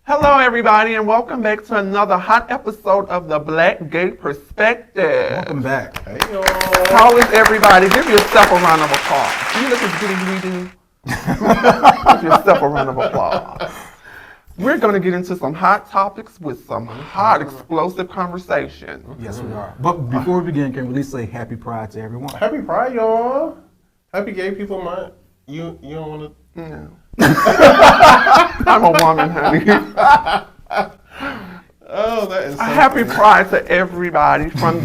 Hello, everybody, and welcome back to another hot episode of the Black Gay Perspective. Welcome back. Hey, y'all. How is everybody? Give yourself a round of applause. You look as good as we do. Give yourself a round of applause. We're going to get into some hot topics with some hot, explosive conversation. Yes, we are. But before we begin, can we at least say Happy Pride to everyone? Happy Pride, y'all. Happy Gay People Month. You don't want to... No. I'm a woman, honey. Oh, that is so Happy funny. Pride to everybody from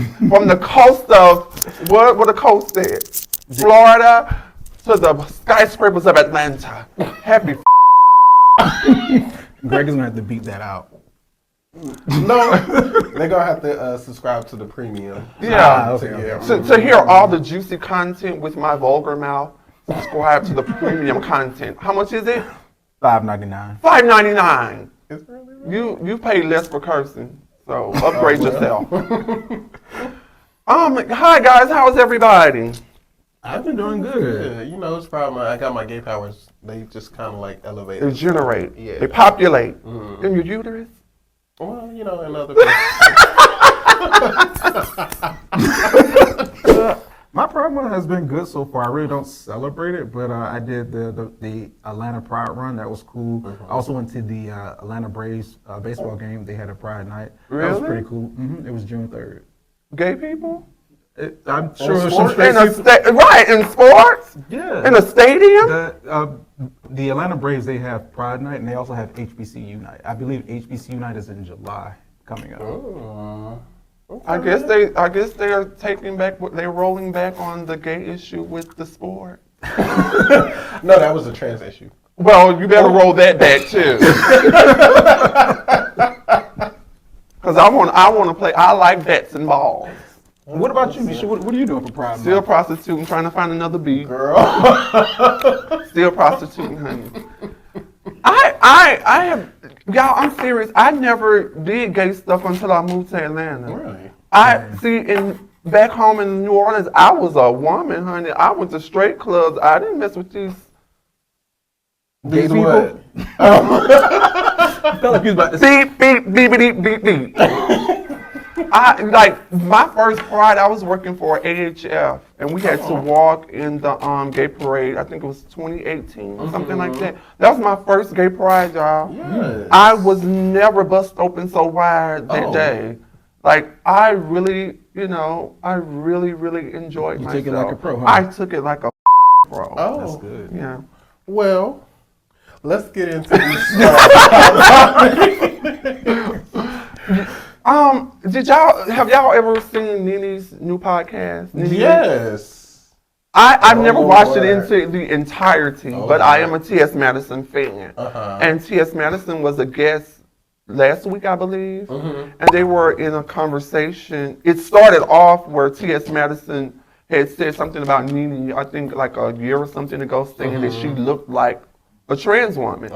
the coast of, what the coast is? Florida to the skyscrapers of Atlanta. Happy Greg is going to have to beat that out. No, they're going to have to subscribe to the premium. Yeah. Okay. To hear all the juicy content with my vulgar mouth, subscribe to the premium content. How much is it? $5.99. $5.99. It's really You pay less for cursing, so upgrade yourself. Hi guys, how's everybody? I've been doing good. Yeah, you know, it's probably I got my gay powers. They just kind of like elevate. They generate. Yeah. They populate in your uterus. Well, you know, another. My Pride Month has been good so far. I really don't celebrate it, but I did the Atlanta Pride Run. That was cool. I also went to the Atlanta Braves baseball game. They had a Pride night. Really? That was pretty cool. It was June 3rd. Gay people? I'm sure there's sports? some straight people. Right, in sports? Yeah. In a stadium? The Atlanta Braves, they have Pride Night, and they also have HBCU Night. I believe HBCU Night is in July coming up. Oh, okay. I guess they are taking back, they're rolling back on the gay issue with the sport. No, that was a trans issue. Well, you better roll that back too. Cause I want to play. I like bats and balls. What about you, Misha? What are you doing for Pride Month? Still prostituting, trying to find another beat. Girl. Still prostituting, honey. I have, y'all, I'm serious. I never did gay stuff until I moved to Atlanta. Really? Back home in New Orleans, I was a woman, honey. I went to straight clubs. I didn't mess with these Gay These people? what? I felt like you was about to say. beep, beep, beep, beep, beep, beep. My first Pride, I was working for AHF, and we had to walk in the gay parade. I think it was 2018 or something like that. That was my first gay Pride, y'all. Yes. I was never bust open so wide that day. Like, I really, really enjoyed myself. You took it like a pro, huh? I took it like a pro. Oh, That's good. Yeah. Well, let's get into these. Have y'all ever seen Nene's new podcast? Nene? Yes. I've never watched it Lord. into the entirety, Oh, but I Lord. am a T.S. Madison fan. And T.S. Madison was a guest last week, I believe, and they were in a conversation. It started off where T.S. Madison had said something about Nene, I think like a year or something ago, saying that she looked like a trans woman.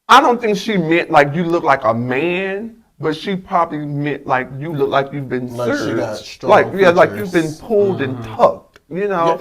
I don't think she meant like you look like a man, but she probably meant like you look like you've been Like she served. got strong like features. you've been pulled and tucked, you know.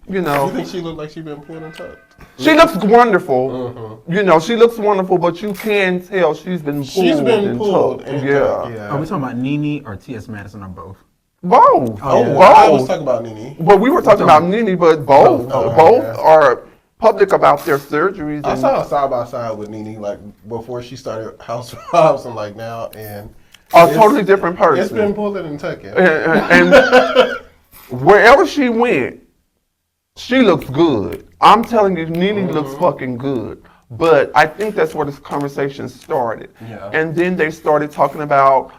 You know. You think she looked like she been pulled and tucked? She looks wonderful. You know, she looks wonderful, but you can tell she's been pulled and tucked. and Yeah. tucked, Are we talking about Nene or T.S. Madison or both? Both. Oh, Both. I was talking about Nene. Well, we were talking about Nene, but both. Oh, Both yeah. are public about their surgeries. I And saw her side by side with Nene, like before she started Housewives and like now, and a it's- totally different person. It's been pulling and tucking. and wherever she went, she looks good. I'm telling you, Nene looks fucking good. But I think that's where this conversation started. Yeah. And then they started talking about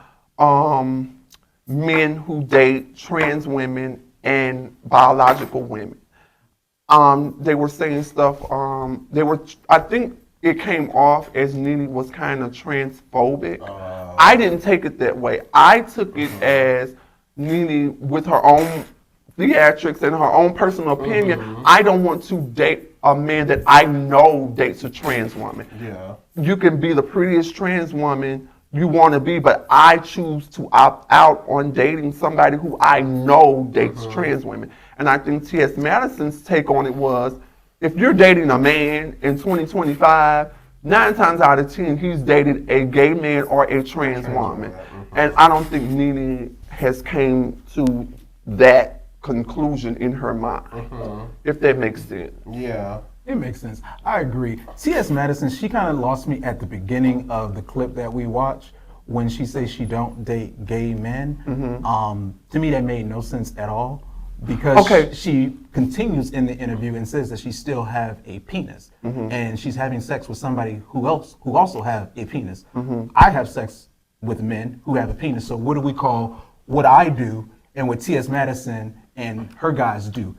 men who date trans women and biological women. They were saying stuff. I think it came off as Nene was kind of transphobic. I didn't take it that way. I took it as Nene, with her own theatrics and her own personal opinion, I don't want to date a man that I know dates a trans woman. Yeah. You can be the prettiest trans woman you want to be, but I choose to opt out on dating somebody who I know dates trans women. And I think T.S. Madison's take on it was, if you're dating a man in 2025, 9 times out of 10, he's dated a gay man or a trans woman. And I don't think Nene has came to that conclusion in her mind, if that makes sense. Yeah. It makes sense. I agree. T.S. Madison, she kind of lost me at the beginning of the clip that we watched when she says she don't date gay men. To me, that made no sense at all because she continues in the interview and says that she still have a penis and she's having sex with somebody who also have a penis. I have sex with men who have a penis. So what do we call what I do and what T.S. Madison and her guys do?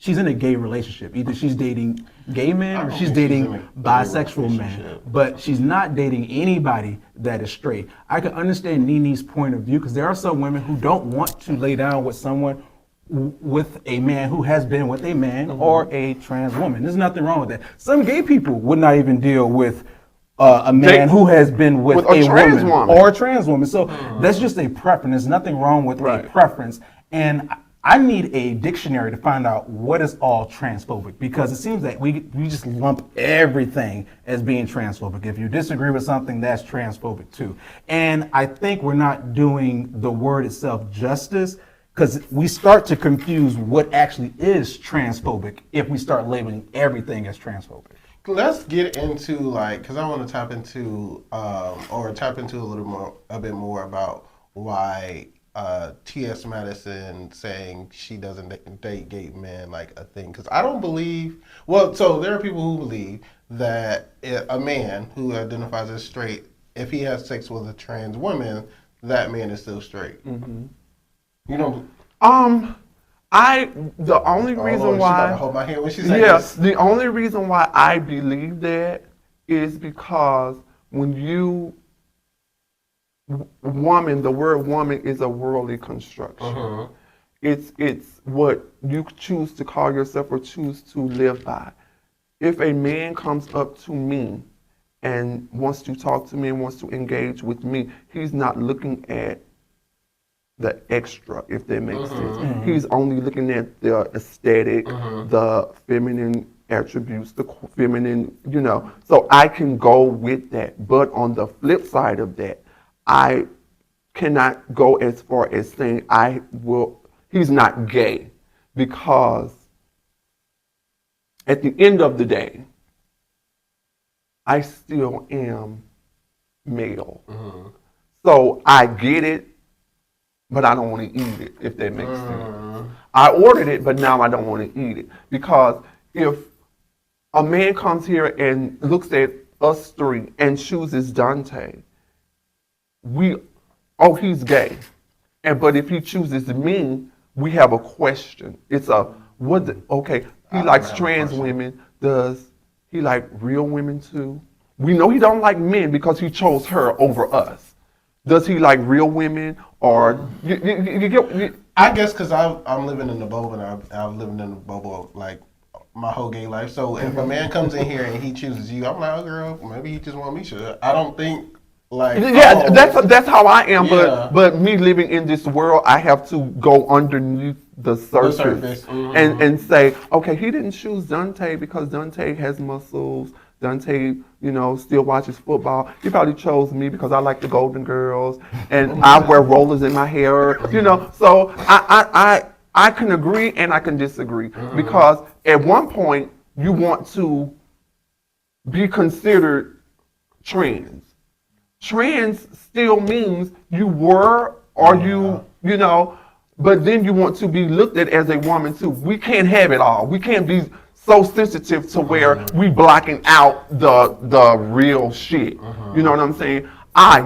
She's in a gay relationship. Either she's dating gay men or she's dating bisexual men, but she's not dating anybody that is straight. I can understand Nene's point of view because there are some women who don't want to lay down with someone with a man who has been with a man or a trans woman. There's nothing wrong with that. Some gay people would not even deal with a man who has been with a trans woman or a trans woman. So that's just a preference. There's nothing wrong with a preference. And I need a dictionary to find out what is all transphobic because it seems that we just lump everything as being transphobic. If you disagree with something, that's transphobic too. And I think we're not doing the word itself justice because we start to confuse what actually is transphobic if we start labeling everything as transphobic. Let's get into because I want to tap into a bit more about why T.S. Madison saying she doesn't date gay men like a thing. Because I don't believe, so there are people who believe that a man who identifies as straight, if he has sex with a trans woman, that man is still straight. You know? The only reason why, hold my hand when she said this. The only reason why I believe that is because when you woman, the word woman is a worldly construction. It's what you choose to call yourself or choose to live by. If a man comes up to me and wants to talk to me and wants to engage with me, he's not looking at the extra, if that makes sense. He's only looking at the aesthetic, the feminine attributes, the feminine, so I can go with that. But on the flip side of that, I cannot go as far as saying he's not gay, because at the end of the day, I still am male. So I get it, but I don't want to eat it, if that makes sense. I ordered it, but now I don't want to eat it. Because if a man comes here and looks at us three and chooses Dante, he's gay. But if he chooses me, we have a question. It's he likes trans women. Does he like real women too? We know he don't like men because he chose her over us. Does he like real women or you get? I guess because I'm living in the bubble and I've lived in the bubble like my whole gay life. So if a man comes in here and he chooses you, I'm like, oh girl, maybe he just want me. I don't think that's how I am. But me living in this world, I have to go underneath the surface. And say, okay, he didn't choose Dante because Dante has muscles. Dante, still watches football. He probably chose me because I like the Golden Girls and I wear rollers in my hair. So I can agree and I can disagree because at one point you want to be considered trans. Trans still means you were or but then you want to be looked at as a woman too. We can't have it all. We can't be so sensitive to where we blocking out the real shit. You know what I'm saying?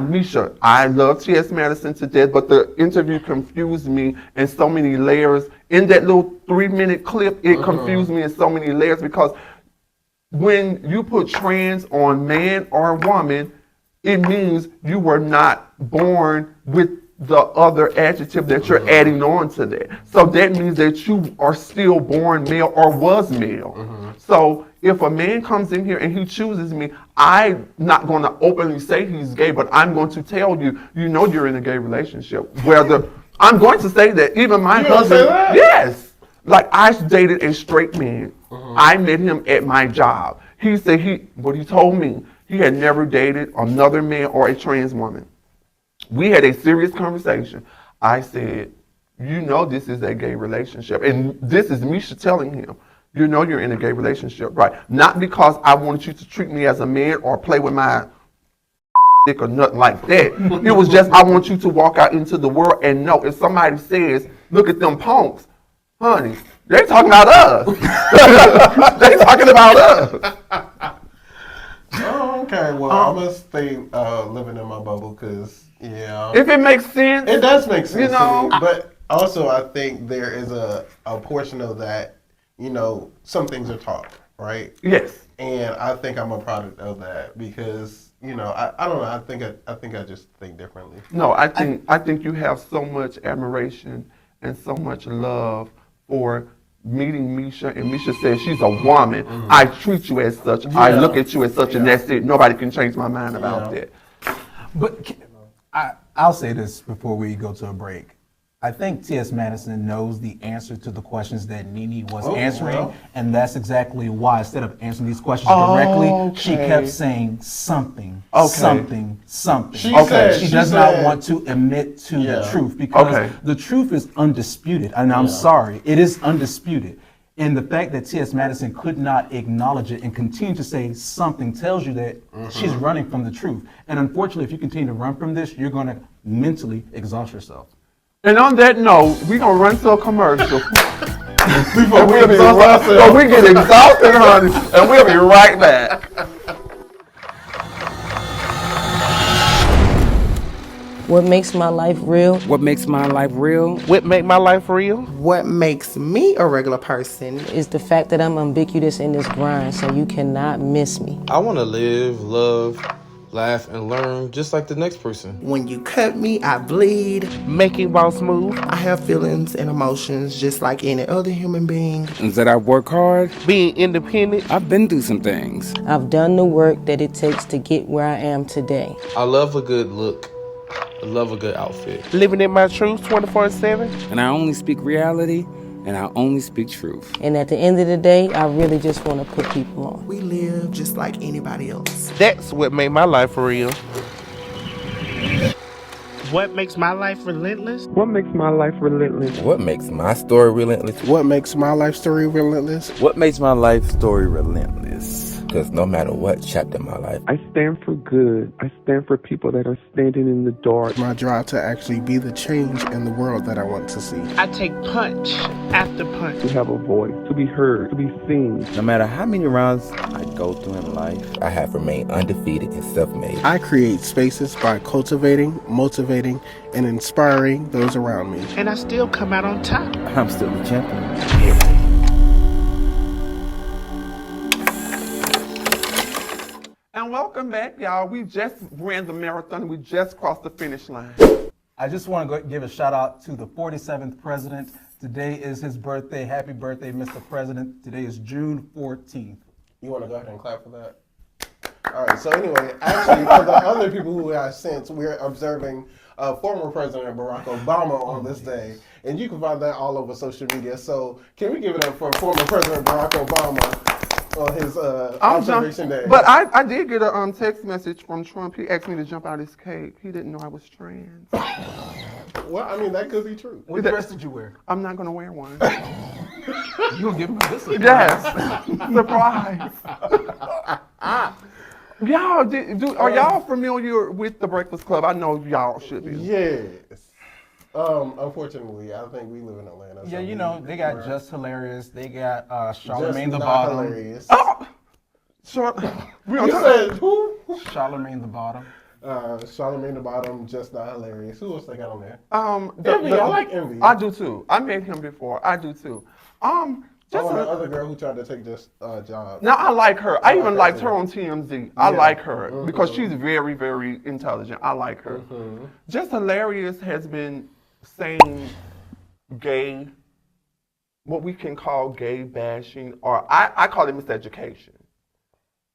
Misha, I love T.S. Madison to death, but the interview confused me in so many layers. In that little 3-minute clip, it confused me in so many layers because when you put trans on man or woman, it means you were not born with the other adjective that you're adding on to that. So that means that you are still born male or was male. So if a man comes in here and he chooses me, I'm not going to openly say he's gay, but I'm going to tell you, you're in a gay relationship. I'm going to say that even my husband, yes. Like I dated a straight man. I met him at my job. He said what he told me, he had never dated another man or a trans woman. We had a serious conversation. I said, you know this is a gay relationship. And this is Misha telling him, you know you're in a gay relationship, right? Not because I wanted you to treat me as a man or play with my dick or nothing like that. It was just I want you to walk out into the world and know if somebody says, look at them punks, honey, they talking about us. They talking about us. Oh, okay. Well, I'm gonna stay living in my bubble because, yeah. If it makes sense. It does make sense, you know. to me, but also I think there is a portion of that, you know, some things are taught, right? Yes. And I think I'm a product of that because, you know, I don't know. I think I just think differently. No, I think you have so much admiration and so much love for meeting Misha, and Misha says she's a woman. I treat you as such. I look at you as such, and that's it. Nobody can change my mind about that. But I'll say this before we go to a break. I think T.S. Madison knows the answer to the questions that Nene was answering, and that's exactly why instead of answering these questions directly, she kept saying something, something. She does not want to admit to the truth because the truth is undisputed, and I'm sorry, it is undisputed. And the fact that T.S. Madison could not acknowledge it and continue to say something tells you that she's running from the truth. And unfortunately, if you continue to run from this, you're going to mentally exhaust yourself. And on that note, we're going to run to a commercial. Before we exhaust ourselves. So we get exhausted, honey, and we'll be right back. What makes my life real? What makes my life real? What make my life real? What makes me a regular person Is the fact that I'm ubiquitous in this grind, so you cannot miss me. I want to live, love, laugh, and learn just like the next person. When you cut me, I bleed. Making boss move. I have feelings and emotions just like any other human being. And that I work hard. Being independent. I've been through some things. I've done the work that it takes to get where I am today. I love a good look. I love a good outfit. Living in my truth 24/7. And I only speak reality, and I only speak truth. And at the end of the day, I really just want to put people on. We live just like anybody else. That's what made my life real. What makes my life relentless? What makes my life relentless? What makes my story relentless? What makes my life story relentless? What makes my life story relentless? Because no matter what chapter of my life, I stand for good. I stand for people that are standing in the dark. My drive to actually be the change in the world that I want to see. I take punch after punch. To have a voice, to be heard, to be seen. no matter how many rounds I go through in life, I have remained undefeated and self-made. I create spaces by cultivating, motivating, and inspiring those around me. And I still come out on top. I'm still the champion. And welcome back, y'all. We just ran the marathon. We just crossed the finish line. I just want to give a shout out to the 47th president. Today is his birthday. Happy birthday, Mr. President. Today is June 14th. You want to go ahead and clap for that? All right. So anyway, actually, for the other people who have since, we're observing former President Barack Obama on this day, and you can find that all over social media. So can we give it up for former President Barack Obama on his observation day? But I did get a text message from Trump. He asked me to jump out his cake. He didn't know I was trans. Well, I mean, that could be true. What dress did you wear? I'm not going to wear one. You gonna give him this? Yes. Surprise. Y'all, are y'all familiar with the Breakfast Club? I know y'all should be. Yes. Unfortunately, I think we live in Atlanta. Yeah, so you know, they got Just Hilarious. They got Charlemagne the Not Bottom. Hilarious. Oh, sure. You said who? Charlemagne the Bottom. Charlemagne the Bottom, Just Not Hilarious. Who else they got on there? Envy. I like Envy. I do too. I met him before. I do too. Just the other girl who tried to take this job. Now I like her. I even liked her on TMZ. I Yeah. like her because she's very, very intelligent. I like her. Just Hilarious has been saying gay, what we can call gay bashing, or I call it miseducation.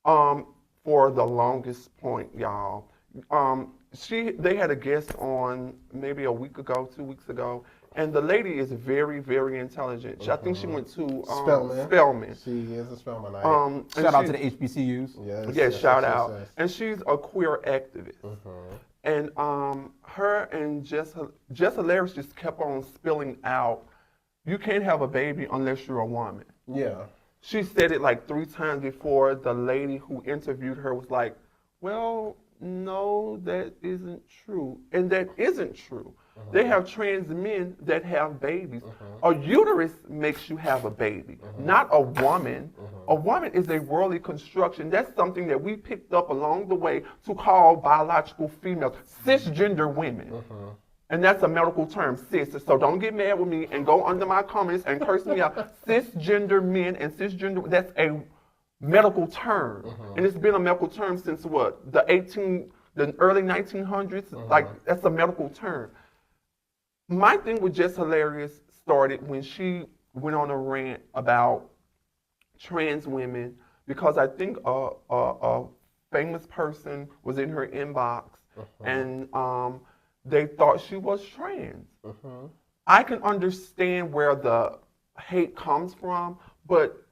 For the longest point, y'all. They had a guest on maybe a week ago, 2 weeks ago, And the lady is very, very intelligent. I think she went to Spelman. Spelman. She is a Spelmanite. And Shout out to she- the HBCUs. Yes, Yeah, shout yes, out. yes. And she's a queer activist. And her and Jess Hilarious just kept on spilling out, you can't have a baby unless you're a woman. Yeah. She said it like 3 times before the lady who interviewed her was like, well, no, that isn't true. And that isn't true. They have trans men that have babies. A uterus makes you have a baby, not a woman. A woman is a worldly construction. That's something that we picked up along the way to call biological females, cisgender women. And that's a medical term, cis. So don't get mad with me and go under my comments and curse me out. Cisgender men and cisgender, that's a medical term. And it's been a medical term since what? The early 1900s? Like, that's a medical term. My thing with Just Hilarious started when she went on a rant about trans women, because I think a famous person was in her inbox and they thought she was trans. I can understand where the hate comes from, but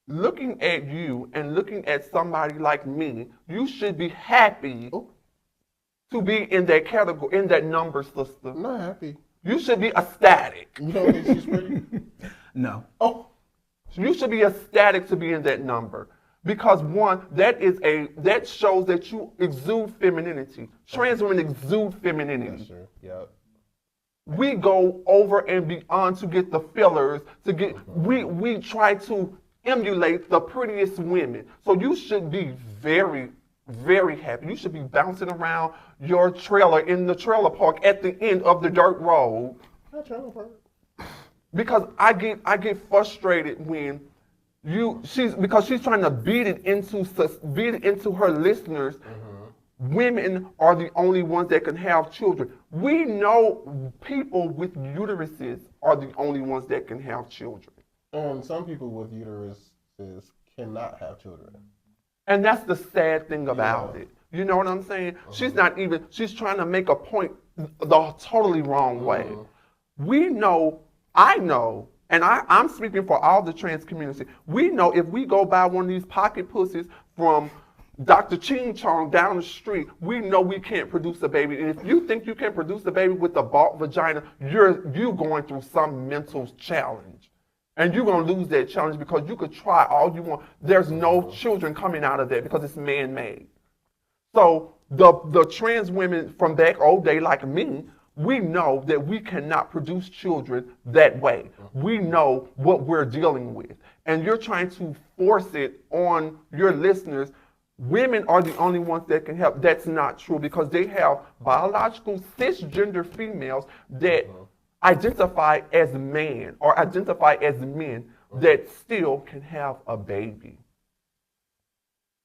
looking at you and looking at somebody like me, you should be happy to be in that category, in that number system. I'm not happy. You should be ecstatic. You don't think she's pretty? No. Oh. You should be ecstatic to be in that number. Because one, that shows that you exude femininity. Trans women exude femininity. That's true. Yep. We go over and beyond to get the fillers, we try to emulate the prettiest women. So you should be very, very happy. You should be bouncing around your trailer in the trailer park at the end of the dirt road. Not trailer park. Because I get frustrated when because she's trying to beat it into her listeners. Women are the only ones that can have children. We know people with uteruses are the only ones that can have children. And some people with uteruses cannot have children. And that's the sad thing about it. You know what I'm saying? She's trying to make a point the totally wrong way. We know, I know, and I'm speaking for all the trans community, we know if we go buy one of these pocket pussies from Dr. Ching Chong down the street, we know we can't produce a baby. And if you think you can produce a baby with a bald vagina, you're going through some mental challenge. And you're going to lose that challenge because you could try all you want. There's no children coming out of that because it's man-made. So the trans women from back old day like me, we know that we cannot produce children that way. We know what we're dealing with. And you're trying to force it on your listeners. Women are the only ones that can help. That's not true because they have biological cisgender females that identify as man or identify as men that still can have a baby.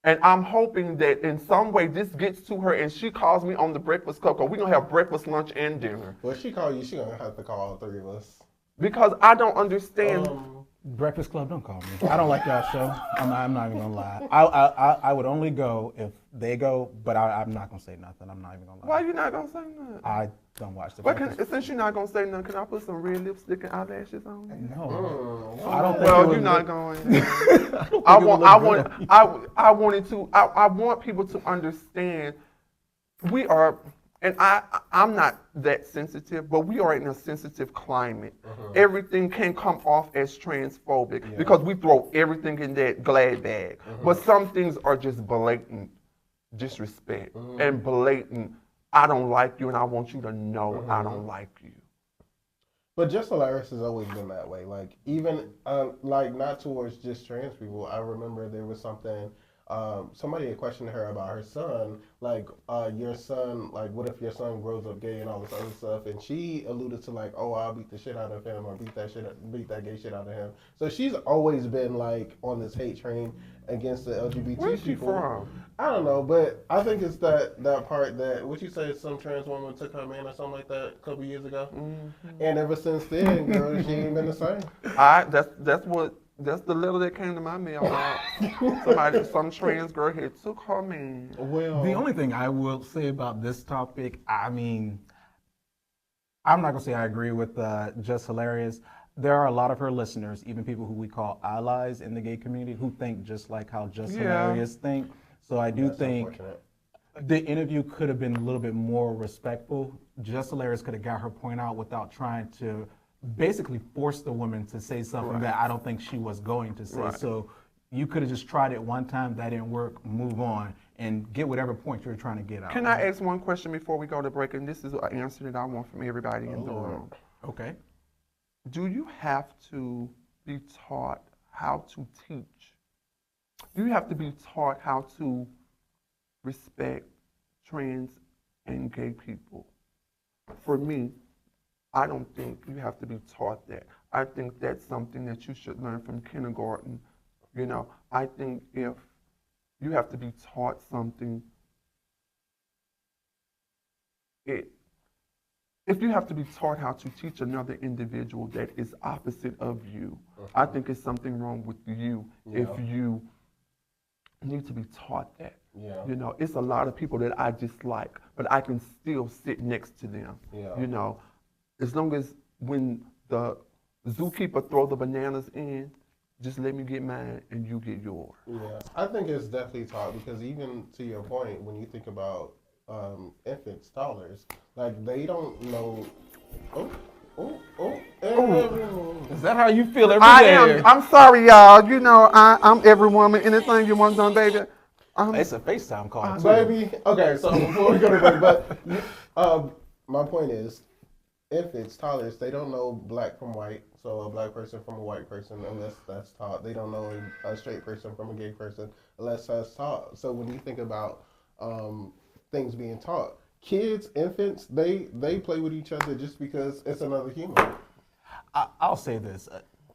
And I'm hoping that in some way this gets to her and she calls me on the Breakfast Club because we're going to have breakfast, lunch, and dinner. Well, if she call you, she's going to have to call all 3 of us. Because I don't understand. Breakfast Club, don't call me. I don't like y'all show. I'm not even gonna lie. I would only go if they go, but I'm not gonna say nothing. I'm not even gonna lie. Why you not going to say nothing? I don't watch the Well, Breakfast since you're not going to say nothing, can I put some red lipstick and eyelashes on? No, I don't think. Well, it would you're not look- going. I want people to understand we are, and I'm not that sensitive, but we are in a sensitive climate. Everything can come off as transphobic because we throw everything in that glad bag. But some things are just blatant disrespect and blatant, I don't like you and I want you to know I don't like you. But Just Hilarious has always been that way. Like, even, like, not towards just trans people. I remember there was something, somebody had questioned her about her son. Like, your son, like, what if your son grows up gay and all this other stuff? And she alluded to, like, oh, I'll beat the shit out of him or beat that gay shit out of him. So she's always been, like, on this hate train against the LGBT Where's she people. from? I don't know, but I think it's that part that, what you say, some trans woman took her man or something like that a couple years ago? And ever since then, girl, she ain't been the same. That's the letter that came to my mailbox. Some trans girl had took her man. Well, The only thing I will say about this topic, I mean, I'm not gonna say I agree with Just Hilarious. There are a lot of her listeners, even people who we call allies in the gay community, who think just like how Just Hilarious think. So I do think the interview could have been a little bit more respectful. Just Hilarious could have got her point out without trying to basically force the woman to say something that I don't think she was going to say. So you could have just tried it one time, that didn't work, move on, and get whatever point you're trying to get out. Can I ask one question before we go to break? And this is an answer that I want from everybody in the room. Okay. Do you have to be taught how to teach? Do you have to be taught how to respect trans and gay people? For me, I don't think you have to be taught that. I think that's something that you should learn from kindergarten. You know, I think if you have to be taught something, if you have to be taught how to teach another individual that is opposite of you, I think it's something wrong with you if you need to be taught that. You know, it's a lot of people that I dislike, but I can still sit next to them. You know, as long as when the zookeeper throw the bananas in, just let me get mine and you get yours. Yeah, I think it's definitely taught because even to your point, when you think about infants, toddlers, like they don't know. Is that how you feel every day? I'm sorry, y'all. You know, I'm every woman. Anything you want done, baby. It's a FaceTime call, too. Baby. Okay, so before we go to break, but my point is, infants, toddlers, they don't know black from white. So a black person from a white person, unless that's taught. They don't know a straight person from a gay person, unless that's taught. So when you think about things being taught, kids, infants, they play with each other just because it's another human. I'll say this.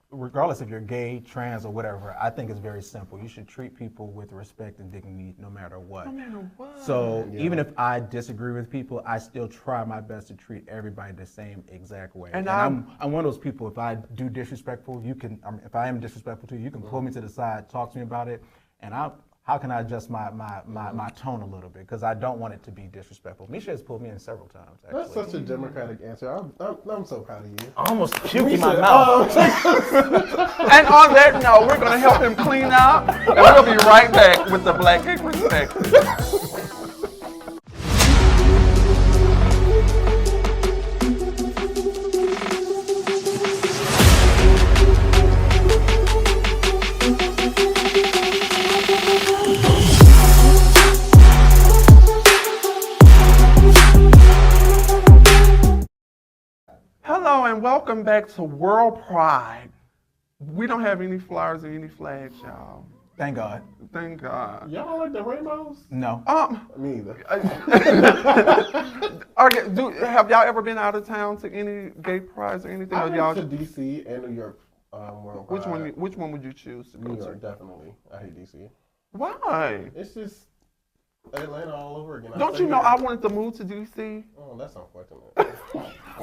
Regardless if you're gay, trans, or whatever, I think it's very simple. You should treat people with respect and dignity no matter what. No matter what. So even if I disagree with people, I still try my best to treat everybody the same exact way. And I'm one of those people, if I do disrespectful, you can, if I am disrespectful to you, you can pull me to the side, talk to me about it, and how can I adjust my tone a little bit? Because I don't want it to be disrespectful. Misha has pulled me in several times, actually. That's such a democratic answer. I'm so proud of you. I almost puked in my mouth. And on that note, we're going to help him clean up, and we'll be right back with the Black Gay Perspective. Hello and welcome back to World Pride. We don't have any flowers or any flags, y'all. Thank God. Thank God. Y'all don't like the rainbows? No. Me either. Have y'all ever been out of town to any gay prides or anything? I've been to DC and New York. World Pride. Which one would you choose to go New York, to? definitely. I hate DC. Why? It's just Atlanta all over again. Don't you know I wanted to move to DC? Oh, that's unfortunate.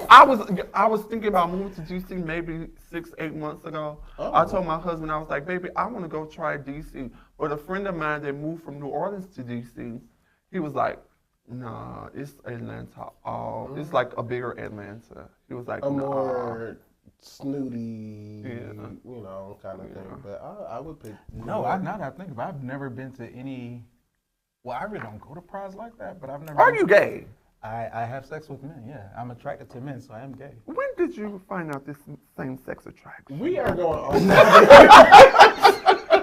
I was thinking about moving to DC maybe 6-8 months ago. I told my husband, I was like, baby, I want to go try DC. But a friend of mine that moved from New Orleans to DC, he was like, nah, it's Atlanta. It's like a bigger Atlanta. He was like, a more snooty, kind of thing. But I would pick. No, now that I think about it, I've never been to any. Well, I really don't go to prides like that, but I've never. Are you gay? I have sex with men, yeah. I'm attracted to men, so I am gay. When did you find out this same-sex attraction? We are going on.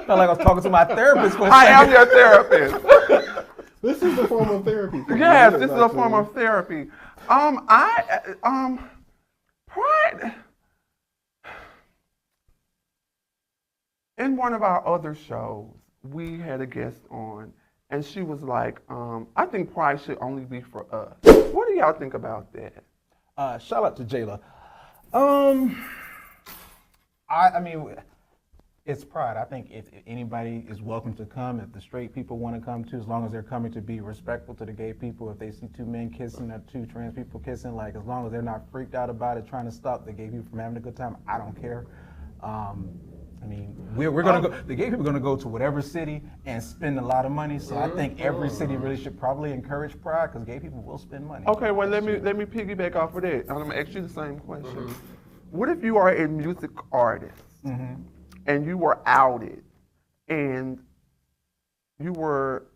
Felt like I was talking to my therapist. I am your therapist. This is a form of therapy. Yes, this is a form of therapy. Pride. In one of our other shows, we had a guest on. And she was like, I think pride should only be for us. What do y'all think about that? Shout out to Jayla. I mean, it's pride. I think if anybody is welcome to come, if the straight people want to come too, as long as they're coming to be respectful to the gay people, if they see two men kissing or two trans people kissing, like as long as they're not freaked out about it, trying to stop the gay people from having a good time, I don't care. I mean, we're gonna go. The gay people are gonna go to whatever city and spend a lot of money. So I think every city really should probably encourage pride because gay people will spend money. Okay, well let me piggyback off of that. I'm gonna ask you the same question. What if you are a music artist and you were outed and you were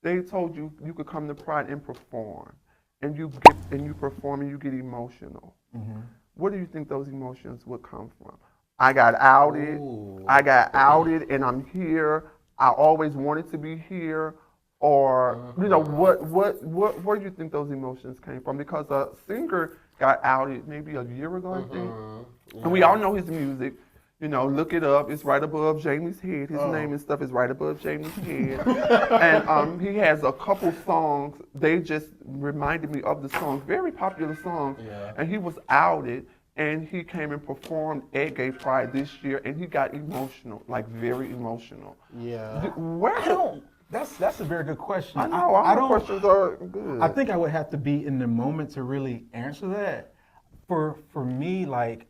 they told you you could come to Pride and perform, and you perform and you get emotional. Where do you think those emotions would come from? I got outed. I got outed, and I'm here. I always wanted to be here. Or you know where do you think those emotions came from? Because a singer got outed maybe a year ago, I think, and we all know his music. You know, look it up. It's right above Jamie's head. His name and stuff is right above Jamie's head. And he has a couple songs. They just reminded me of the songs, very popular songs. Yeah. And he was outed, and he came and performed at Gay Pride this year, and he got emotional, like very emotional. Yeah. That's a very good question. I know. All the questions are good. I think I would have to be in the moment to really answer that. For me, like,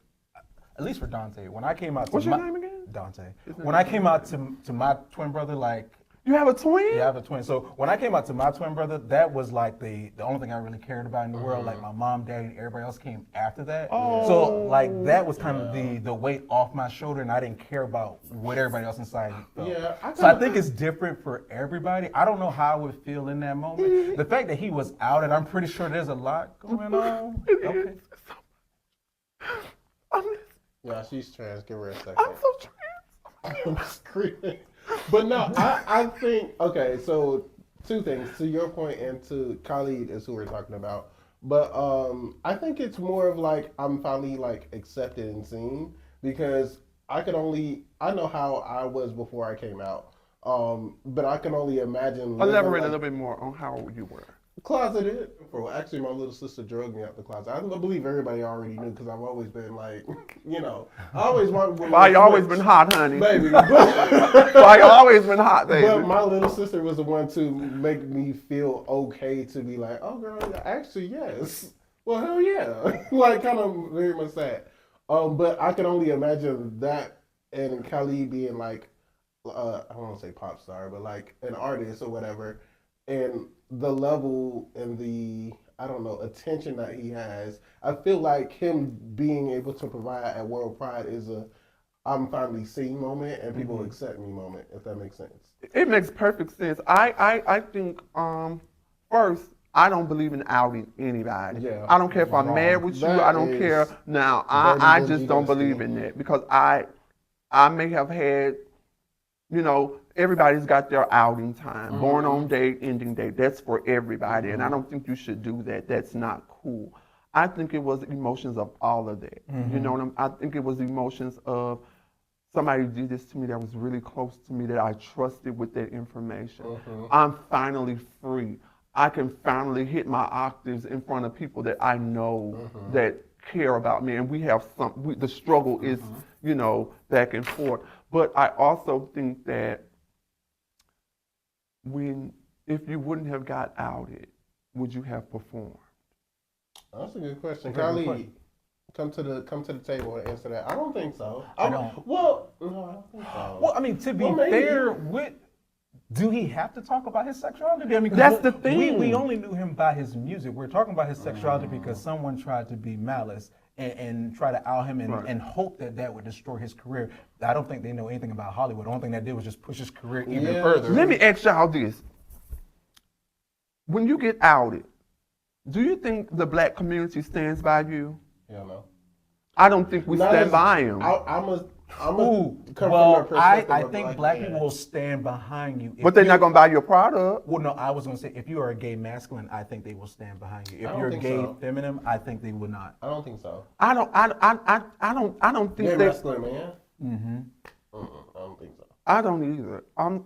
at least for Dante, when I came out to What's your name again? Dante. When I came out to my twin brother, like, you have a twin? Yeah, I have a twin. So when I came out to my twin brother, that was like the only thing I really cared about in the world. Like my mom, daddy, and everybody else came after that. Oh. So like that was kind of the weight off my shoulder, and I didn't care about what everybody else inside felt. Yeah. I think it's different for everybody. I don't know how I would feel in that moment. The fact that he was out, and I'm pretty sure there's a lot going on. Okay. Yeah, she's trans. Give her a second. I'm so trans. I'm screaming. But no, I think, okay, so two things. To your point and to Khalid is who we're talking about. But I think it's more of like I'm finally like accepted and seen because I know how I was before I came out. But I can only imagine. Elaborate a little bit more on how you were. Closeted. Actually, my little sister drugged me out the closet. I believe everybody already knew because I've always been like, you know, I always wanted. Why you always been hot, honey? Baby. Why you always been hot, baby? But my little sister was the one to make me feel okay to be like, oh girl, actually yes. Well, hell yeah. Like kind of very much sad. But I can only imagine that and Khalid being like, I don't want to say pop star, but like an artist or whatever, and the level and the, I don't know, attention that he has. I feel like him being able to provide at World Pride is a I'm finally seen moment and people accept me moment, if that makes sense. It makes perfect sense. I think first, I don't believe in outing anybody. Yeah, I don't care if I'm mad with you. I don't care. Now, I just don't believe in that because I may have had, you know, everybody's got their outing time. Born on date, ending date. That's for everybody. And I don't think you should do that. That's not cool. I think it was emotions of all of that. You know, I think it was emotions of somebody did this to me that was really close to me that I trusted with that information. I'm finally free. I can finally hit my octaves in front of people that I know that care about me. And we have the struggle is, you know, back and forth. But I also think that if you wouldn't have got outed, would you have performed? That's a good question. Khalid, come to the table and answer that. I don't think so. I don't. Well, no, I don't think so. Well, I mean, to be fair, do he have to talk about his sexuality? I mean, that's the thing. We only knew him by his music. We're talking about his sexuality because someone tried to be malice and try to out him and hope that would destroy his career. I don't think they know anything about Hollywood. The only thing they did was just push his career even further. Let me ask y'all this. When you get outed, do you think the black community stands by you? Hell no. I don't think we stand by him. I think black people will stand behind you. But they're not going to buy your product. Well, no, I was going to say, if you are a gay masculine, I think they will stand behind you. If you're a gay feminine, I think they will not. I don't think so. I don't think gay masculine man? I don't think so. I don't either.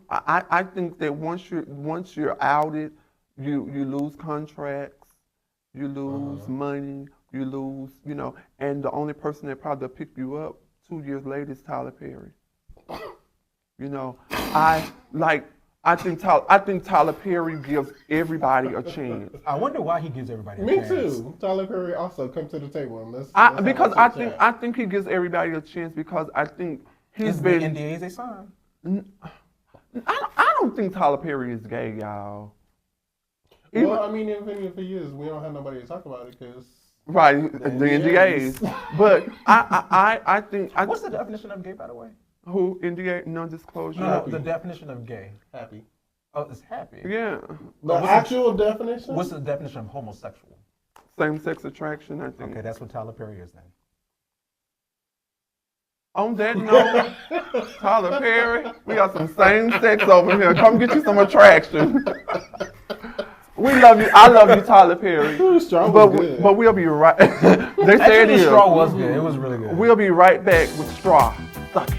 I think that once you're outed, you lose contracts, you lose money, you lose, you know, and the only person that probably pick you up 2 years later is Tyler Perry. You know, I I think Tyler Perry gives everybody a chance. I wonder why he gives everybody a Me chance. too. Tyler Perry also come to the table and let's Because have a chit-chat. I think he gives everybody a chance because I think he's It's been. the NDAs they signed. I don't think Tyler Perry is gay, y'all. Well, I mean, even if he is, we don't have nobody to talk about it because. Right, the NDAs. But I think. What's the definition of gay, by the way? Who? NDA? Non-disclosure? No, the definition of gay. Happy. Oh, it's happy. Yeah. The actual definition? What's the definition of homosexual? Same-sex attraction, I think. Okay, that's what Tyler Perry is then. On that note, Tyler Perry, we got some same-sex over here. Come get you some attraction. We love you. I love you, Tyler Perry. Straw was good. But we'll be right. They said Actually, it the is. straw was good. It was really good. We'll be right back with Straw. Suck it.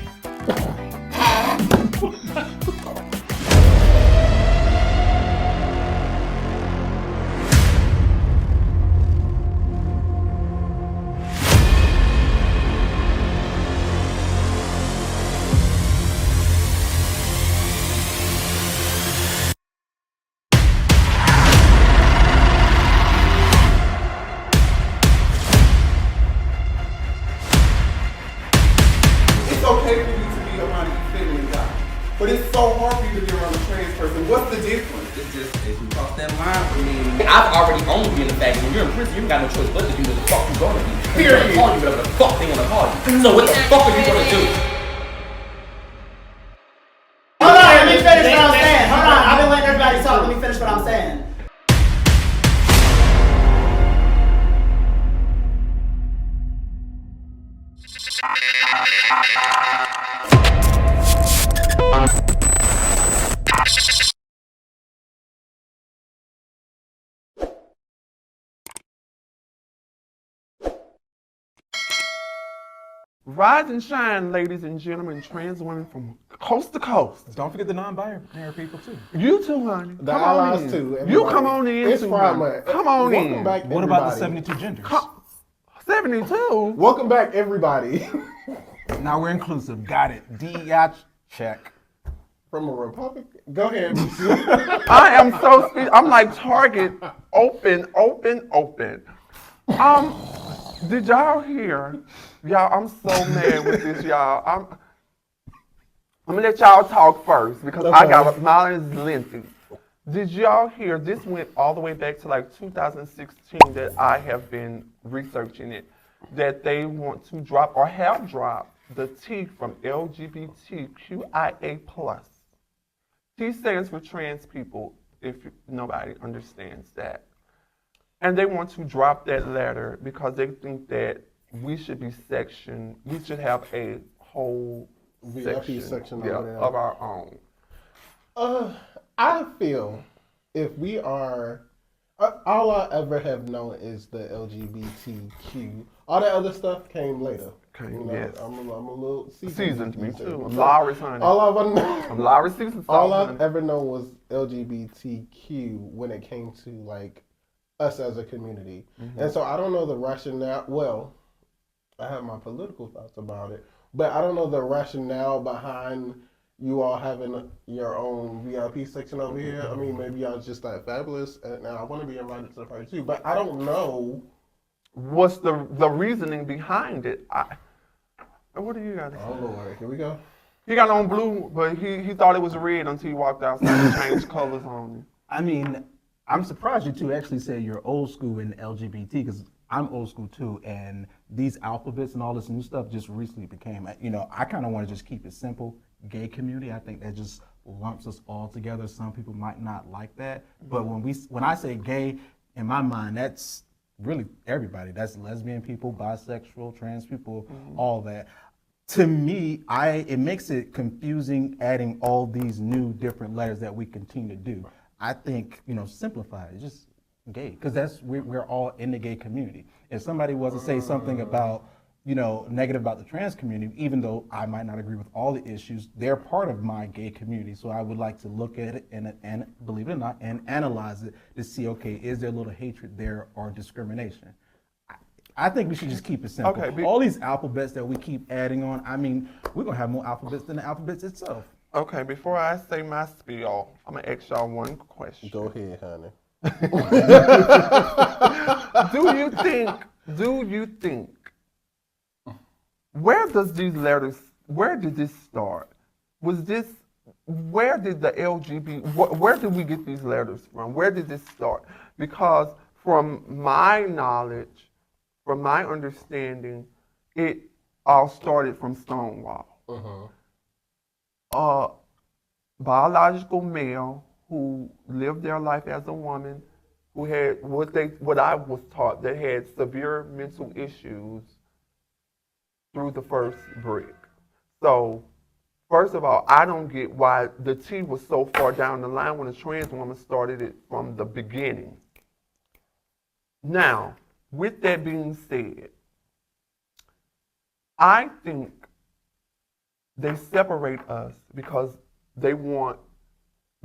It's okay for you to be around a feminine guy, but it's so hard for you to be around a trans person. What's the difference? It's just, if you cross that line for me, I've already owned being the fact that when you're in prison, you ain't got no choice but to do what the fuck you gonna be. They're gonna call you whatever the fuck they wanna call you. So what the fuck are you gonna do? Hold on, let me finish what I'm saying. Hold on, I've been letting everybody talk. Let me finish what I'm saying. Rise and shine, ladies and gentlemen, trans women from coast to coast. Don't forget the non-binary people too. You too, honey. The Come on allies in. too. You everybody. come on in. It's too, Pride honey. Month. Come on Welcome in. back, What about the everybody. 72 genders? 72? Welcome back, everybody. Now we're inclusive. Got it. DEI check. From a Republican. Go ahead. I am so speed. I'm like Target. Open. Did y'all hear? Y'all, I'm so mad with this, y'all. I'm gonna let y'all talk first because I got mine is lengthy. Did y'all hear? This went all the way back to like 2016 that I have been researching it. That they want to drop or have dropped the T from LGBTQIA+. T stands for trans people, if nobody understands that. And they want to drop that letter because they think that we should be sectioned, we should have a whole VIP section yeah, over there. of our own. I feel if we are, all I ever have known is the LGBTQ. All that other stuff came later. Yes. I'm a little Seasoned, me too. I'm Lowry's honey. I'm Lowry's seasoned. All I've ever known was LGBTQ when it came to like us as a community. Mm-hmm. And so I don't know the rationale. Well, I have my political thoughts about it, but I don't know the rationale behind you all having your own VIP section over here. I mean, maybe y'all just that fabulous, and I want to be invited to the party too, but I don't know. What's the reasoning behind it? What do you got to say? Oh Lord, here we go. He got on blue, but he thought it was red until he walked outside and changed colors on him. I mean, I'm surprised you two actually say you're old school in LGBT because I'm old school too, and these alphabets and all this new stuff just recently became, I kind of want to just keep it simple. Gay community, I think that just lumps us all together. Some people might not like that, but when I say gay, in my mind, that's really everybody. That's lesbian people, bisexual, trans people, all that. To me, it makes it confusing adding all these new different letters that we continue to do. I think, simplify it, just gay, because we're all in the gay community. If somebody was to say something about, negative about the trans community, even though I might not agree with all the issues, they're part of my gay community. So I would like to look at it and believe it or not, and analyze it to see, okay, is there a little hatred there or discrimination? I think we should just keep it simple. Okay, all these alphabets that we keep adding on, I mean, we're gonna have more alphabets than the alphabets itself. Okay, before I say my spiel, I'm gonna ask y'all one question. Go ahead, honey. Do you think, where did this start? Where did the where did we get these letters from? Where did this start? Because from my knowledge, from my understanding, it all started from Stonewall. A biological male who lived their life as a woman, who had what I was taught, that had severe mental issues through the first brick. So, first of all, I don't get why the T was so far down the line when a trans woman started it from the beginning. Now, with that being said, I think they separate us because they want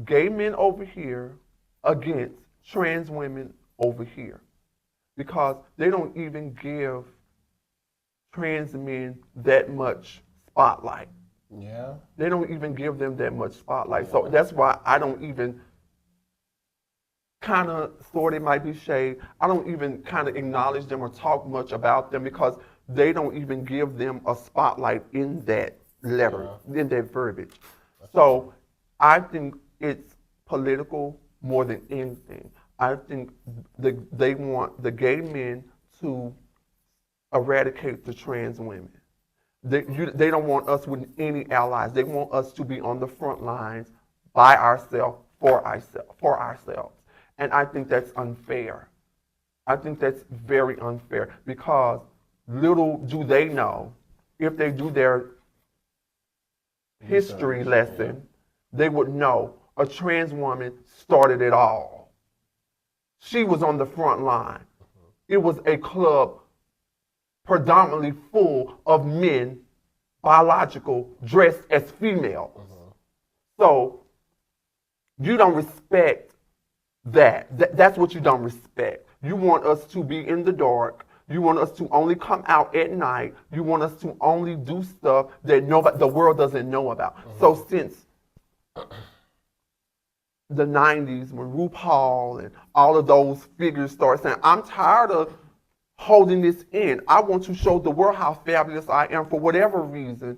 gay men over here against trans women over here. Because they don't even give trans men that much spotlight. Yeah. They don't even give them that much spotlight. So that's why I don't even kind of thought it might be shade. I don't even kind of acknowledge them or talk much about them because they don't even give them a spotlight in that letter, in that verbiage. So I think it's political more than anything. I think they want the gay men to eradicate the trans women. They don't want us with any allies. They want us to be on the front lines by ourselves, for ourselves. And I think that's unfair. I think that's very unfair because little do they know, if they do their history lesson, they would know a trans woman started it all. She was on the front line. It was a club predominantly full of men, biological, dressed as females. So you don't respect that. That's what you don't respect. You want us to be in the dark. You want us to only come out at night. You want us to only do stuff that the world doesn't know about. So since the 90s, when RuPaul and all of those figures start saying, I'm tired of holding this in. I want to show the world how fabulous I am for whatever reason.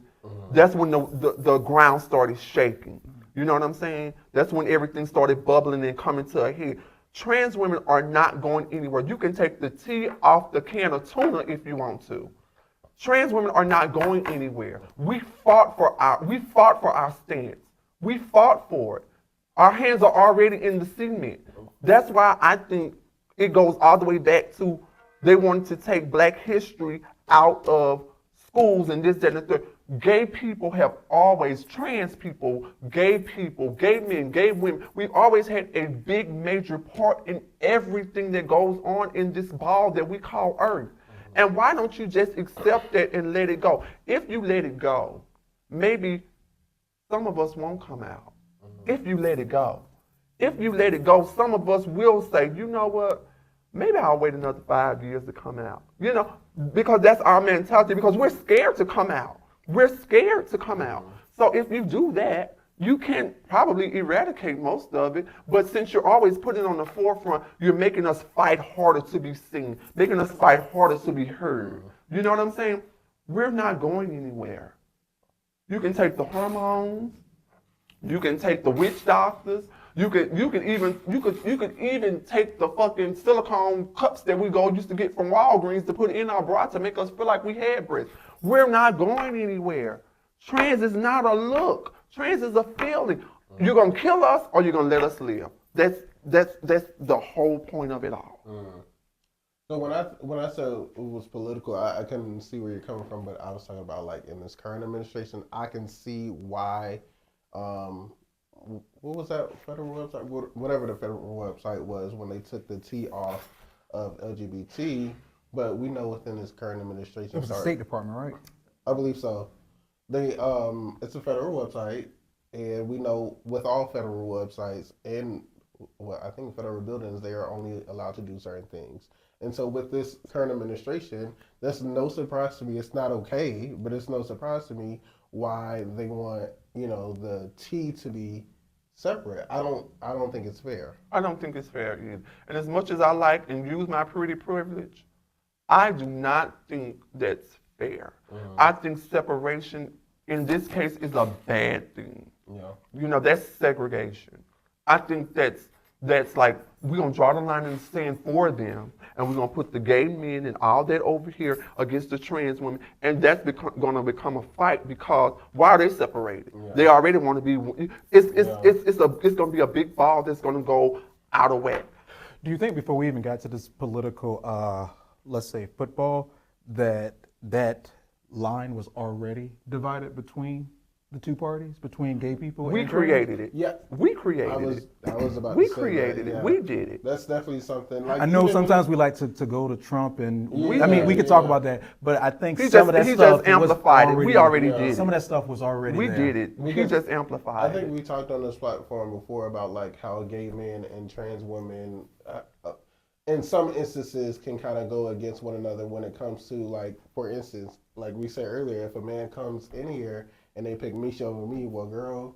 That's when the ground started shaking. You know what I'm saying? That's when everything started bubbling and coming to a head. Trans women are not going anywhere. You can take the T off the can of tuna if you want to. Trans women are not going anywhere. We fought for our stance. We fought for it. Our hands are already in the cement. That's why I think it goes all the way back to they wanted to take Black history out of schools and this, that, and the third. Gay people have always, trans people, gay men, gay women, we've always had a big major part in everything that goes on in this ball that we call Earth. And why don't you just accept that and let it go? If you let it go, maybe some of us won't come out. If you let it go. If you let it go, some of us will say, you know what? Maybe I'll wait another 5 years to come out. You know, because that's our mentality, because we're scared to come out. We're scared to come out. So if you do that, you can probably eradicate most of it, but since you're always putting it on the forefront, you're making us fight harder to be seen, making us fight harder to be heard. You know what I'm saying? We're not going anywhere. You can take the hormones, you can take the witch doctors, you could even take the fucking silicone cups that we used to get from Walgreens to put in our bra to make us feel like we had breasts. We're not going anywhere. Trans is not a look. Trans is a feeling. You're gonna kill us or you're gonna let us live. That's the whole point of it all. So when I said it was political, I couldn't see where you're coming from, but I was talking about like in this current administration, I can see why. What was that federal website? Whatever the federal website was when they took the T off of LGBT. But we know within this current administration, It was the State Department, right? I believe so. They it's a federal website, and we know with all federal websites and I think federal buildings, they are only allowed to do certain things. And so with this current administration, that's no surprise to me. It's not okay, but it's no surprise to me why they want the T to be separate. I don't think it's fair. I don't think it's fair either. And as much as I like and use my pretty privilege, I do not think that's fair. I think separation in this case is a bad thing. Yeah. That's segregation. I think that's like, we're going to draw the line in the sand for them, and we're going to put the gay men and all that over here against the trans women, and that's going to become a fight because why are they separated? Yeah. They already want to be, it's going to be a big ball that's going to go out of whack. Do you think before we even got to this political, let's say football, that line was already divided between the two parties, between gay people and we created it. Yeah. We created it. I was about we to say created that, it. yeah. We did it. That's definitely something. Like, I know sometimes we like to go to Trump and we could talk about that, but I think he some of that stuff just amplified was already, it. We already did some it. of that stuff was already we there. did it. He just amplified I think we talked on this platform before about like how gay men and trans women in some instances can kind of go against one another when it comes to, like, for instance, like we said earlier, if a man comes in here and they pick Misha over me, well, girl,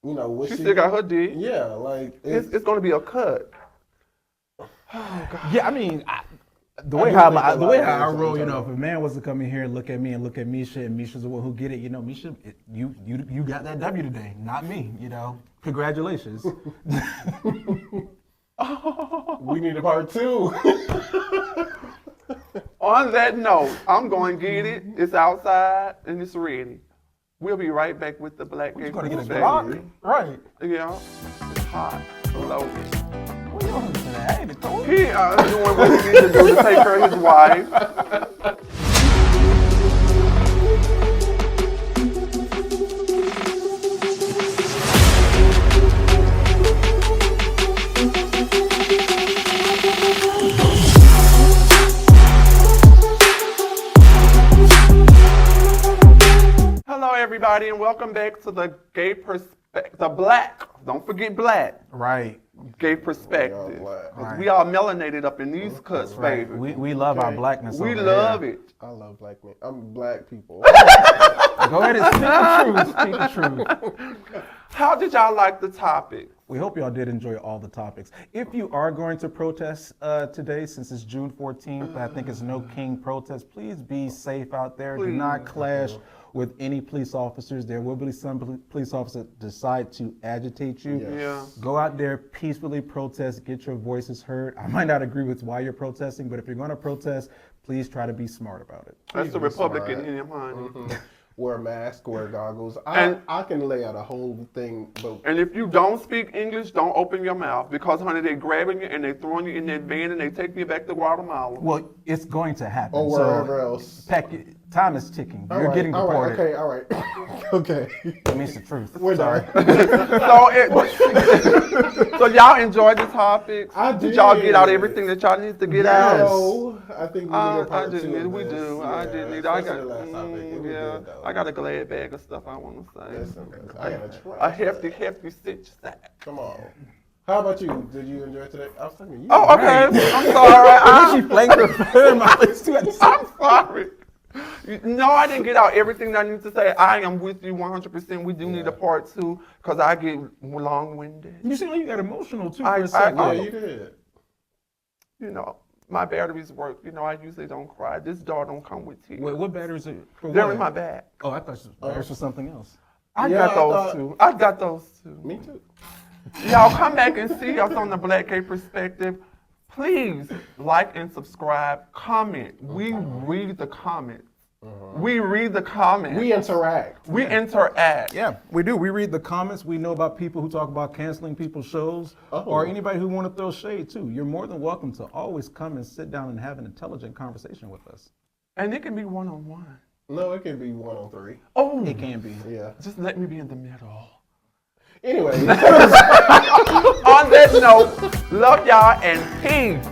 what she still got her dick. Yeah, like it's going to be a cut. Oh God. Yeah, I mean, the way how I roll, if a man was to come in here and look at me and look at Misha, and Misha's the one who get it, Misha, you got that W today, not me. Congratulations. We need a part 2. On that note, I'm going to get it. It's outside and it's ready. We'll be right back with the Black Gay Perspective. You're going to get a Glock? Right. Yeah. It's hot. Loaded. What are you doing today? I ain't told you. He doing what he needs to do to take care of his wife. Hello, everybody, and welcome back to the Gay Perspective, the Black. Don't forget Black. Right. Gay Perspective. Right. We all melanated up in these cuts, right. baby. We love our blackness. We love it. I love black men. I'm black people. Go ahead and speak the truth. How did y'all like the topic? We hope y'all did enjoy all the topics. If you are going to protest today, since it's June 14th, I think it's No King protest, please be safe out there. Please. Do not clash with any police officers. There will be some police officers that decide to agitate you. Yes. Yeah. Go out there, peacefully protest, get your voices heard. I might not agree with why you're protesting, but if you're going to protest, please try to be smart about it. That's the Republican in him, honey. Mm-hmm. Wear a mask, wear goggles. I can lay out a whole thing. But and if you don't speak English, don't open your mouth because, honey, they're grabbing you and they're throwing you in that van and they take you back to Guatemala. Well, it's going to happen. Or wherever else. Time is ticking. All You're right, getting deported. All right. Okay. That means the truth. We're sorry. So y'all enjoyed the topic? Did y'all get out everything that y'all need to get out? No, I think we need a part I didn't. 2 of We this. do. Yeah, I didn't need. I got. the last topic. I got a glad bag of stuff I want to say. Listen, I got a hefty cinch sack. Come on. How about you? Did you enjoy today? I was talking to you. Oh, okay. Right. I'm sorry. She flanked her in my face too. I'm sorry. No, I didn't get out everything that I need to say. I am with you 100%. We do need a part 2 because I get long-winded. You seem like you got emotional too. Yeah, you did. My batteries work. I usually don't cry. This doll don't come with tears. Wait, what batteries are? They're in my bag. Oh, I thought batteries for something else. I got those too. Me too. Y'all come back and see us on the Black Gay Perspective. Please like and subscribe. Comment. We read the comments. We read the comments. We interact. We interact. Yeah, we do. We read the comments. We know about people who talk about canceling people's shows or anybody who want to throw shade too. You're more than welcome to always come and sit down and have an intelligent conversation with us. And it can be one-on-one. No, it can be 1-on-3. Oh, it can be. Yeah. Just let me be in the middle. Anyway. On that note, love y'all and peace.